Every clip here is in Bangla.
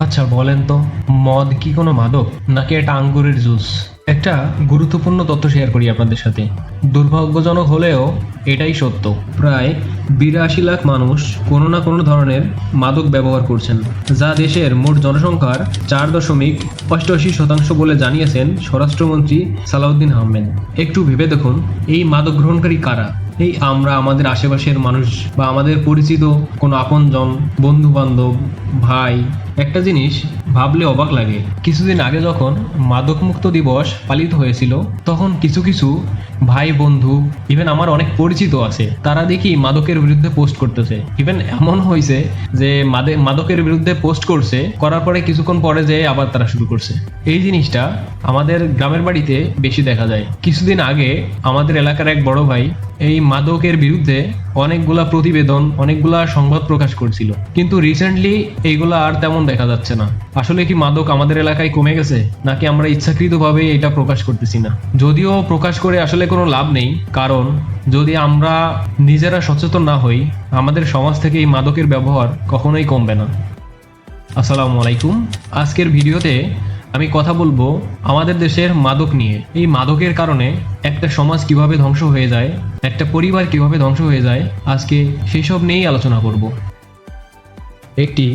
আচ্ছা বলেন তো, মদ কি কোনো মাদক নাকি এটা আঙ্গুরের জুস? একটা গুরুত্বপূর্ণ তথ্য শেয়ার করি আপনাদের সাথে। দুর্ভাগ্যজনক হলেও এটাই সত্য। প্রায় 82 লাখ মানুষ কোনো না কোনো ধরনের মাদক ব্যবহার করছেন, যা দেশের মোট জনসংখ্যার 4.88% বলে জানিয়েছেন স্বরাষ্ট্রমন্ত্রী সালাউদ্দিন আহমেদ। একটু ভেবে দেখুন, এই মাদক গ্রহণকারী কারা? এই আমরা, আমাদের আশেপাশের মানুষ বা আমাদের পরিচিত কোনো আপনজন, বন্ধু বান্ধব, ভাই। একটা জিনিস ভাবলে অবাক লাগে, কিছুদিন আগে যখন মাদকমুক্ত দিবস পালিত হয়েছিল, তখন কিছু কিছু ভাই বন্ধু, ইভেন আমার অনেক পরিচিত আছে, তারা দেখি মাদকের বিরুদ্ধে পোস্ট করতেছে। ইভেন এমন হয়েছে যে মাদকের বিরুদ্ধে পোস্ট করছে, করার পরে কিছুক্ষণ পরে যে আবার তারা শুরু করছে। এই জিনিসটা আমাদের গ্রামের বাড়িতে বেশি দেখা যায়। কিছুদিন আগে আমাদের এলাকার এক বড় ভাই এই মাদকের বিরুদ্ধে অনেকগুলা প্রতিবেদন, অনেকগুলা সংবাদ প্রকাশ করছিল, কিন্তু রিসেন্টলি এইগুলা আর তেমন দেখা যাচ্ছে না। আসলে কি মাদক আমাদের এলাকায় কমে গেছে, নাকি আমরা ইচ্ছাকৃতভাবে এটা প্রকাশ করতেছি না? যদিও প্রকাশ করে আসলে কোনো লাভ নেই, কারণ যদি আমরা নিজেরা সচেতন না হই, আমাদের সমাজ থেকে এই মাদকের ব্যবহার কখনোই কমবে না। আসসালামু আলাইকুম। আজকের ভিডিওতে আমি কথা বলবো আমাদের দেশের মাদক নিয়ে। এই মাদকের কারণে একটা সমাজ কিভাবে ধ্বংস হয়ে যায়, একটা পরিবার কিভাবে ধ্বংস হয়ে যায়, আজকে সেই সব নিয়েই আলোচনা করব। একটি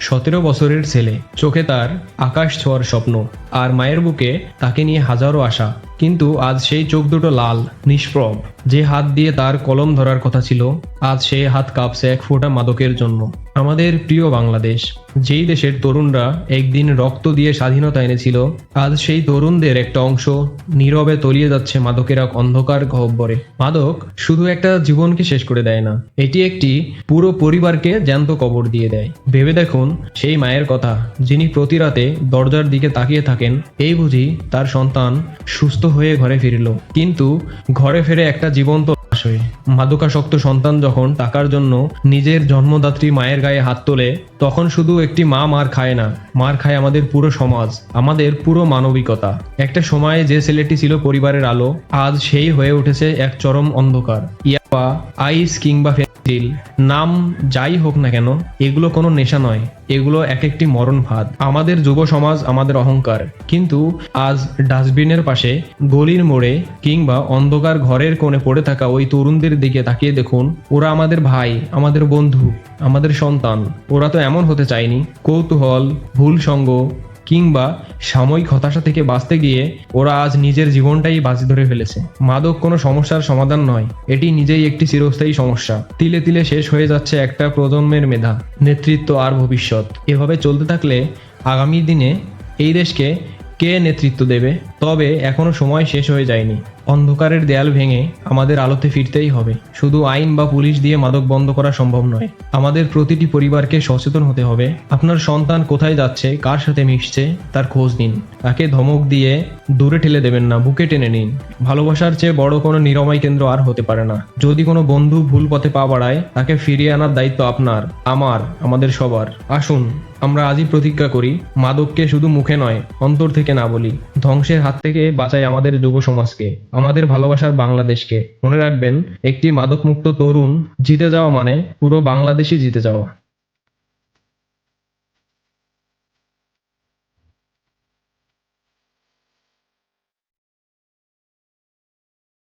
17 বছরের ছেলে, চোখে তার আকাশ ছোঁয়ার স্বপ্ন, আর মায়ের বুকে তাকে নিয়ে হাজারো আশা। কিন্তু আজ সেই চোখ দুটো লাল, নিষ্প্রভ। যে হাত দিয়ে তার কলম ধরার কথা ছিল, আজ সেই হাত কাঁপছে এক ফোঁটা মাদকের জন্য। আমাদের প্রিয় বাংলাদেশ, যেই দেশের তরুণরা একদিন রক্ত দিয়ে স্বাধীনতা এনেছিল, আজ সেই তরুণদের একটা অংশ নীরবে তলিয়ে যাচ্ছে মাদকের এক অন্ধকার গহ্বরে। মাদক শুধু একটা জীবনকে শেষ করে দেয় না, এটি একটি পুরো পরিবারকে জ্যান্ত কবর দিয়ে দেয়। ভেবে দেখুন সেই মায়ের কথা, যিনি প্রতি রাতে দরজার দিকে তাকিয়ে থাকেন, এই বুঝি তার সন্তান সুস্থ হয়ে ঘরে ফিরল, কিন্তু ঘরে ফিরে একটা জীবন্ত লাশ হয়ে। মাদকাসক্ত সন্তান যখন টাকার জন্য নিজের জন্মদাত্রী মায়ের গায়ে হাত তোলে, তখন শুধু একটি মা মার খায় না, মার খায় আমাদের পুরো সমাজ, আমাদের পুরো মানবিকতা। একটা সময়ে যে ছেলেটি ছিল পরিবারের আলো, আজ সেই হয়ে উঠেছে এক চরম অন্ধকার। ইয়াবা, আইস কিংবা ফেন্সিল, নাম যাই হোক না কেন, এগুলো কোনো নেশা নয়, এগুলো এক একটি মরণ ফাঁদ। আমাদের যুব সমাজ আমাদের অহংকার, কিন্তু আজ ডাস্টবিনের পাশে, গলির মোড়ে কিংবা অন্ধকার ঘরের কোণে পড়ে থাকা ওই তরুণদের দিকে তাকিয়ে দেখুন। ওরা আমাদের ভাই, আমাদের বন্ধু, আমাদের সন্তান। ওরা তো এমন হতে চায়নি। কৌতূহল, ভুল সঙ্গ কিংবা সাময়িক হতাশা থেকে বাঁচতে গিয়ে ওরা আজ নিজের জীবনটাই বাজি ধরে ফেলেছে। মাদক কোনো সমস্যার সমাধান নয়, এটি নিজেই একটি চিরস্থায়ী সমস্যা। তিলে তিলে শেষ হয়ে যাচ্ছে একটা প্রজন্মের মেধা, নেতৃত্ব আর ভবিষ্যৎ। এভাবে চলতে থাকলে আগামী দিনে এই দেশকে কে নেতৃত্ব দেবে? তবে এখনো সময় শেষ হয়ে যায়নি। অন্ধকারের দেয়াল ভেঙে আমাদের আলোতে ফিরতেই হবে। শুধু আইন বা পুলিশ দিয়ে মাদক বন্ধ করা সম্ভব নয়। আমাদের প্রতিটি পরিবারকে সচেতন হতে হবে। আপনার সন্তান কোথায় যাচ্ছে, কার সাথে মিশছে, তার খোঁজ নিন। তাকে ধমক দিয়ে দূরে ঠেলে দেবেন না, বুকে টেনে নিন। ভালোবাসার চেয়ে বড় কোনো নিরাময় কেন্দ্র আর হতে পারে না। যদি কোনো বন্ধু ভুল পথে পা বাড়ায়, তাকে ফিরিয়ে আনার দায়িত্ব আপনার, আমার, আমাদের সবার। আসুন আমরা আজই প্রতিজ্ঞা করি, মাদককে শুধু মুখে নয়, অন্তর থেকে না বলি। ধ্বংসের হাত থেকে বাঁচাই আমাদের যুব সমাজকে, আমাদের ভালোবাসার বাংলাদেশকে। মনে রাখবেন, একটি মাদকমুক্ত তরুণ জিতে যাওয়া মানে পুরো বাংলাদেশই জিতে যাওয়া।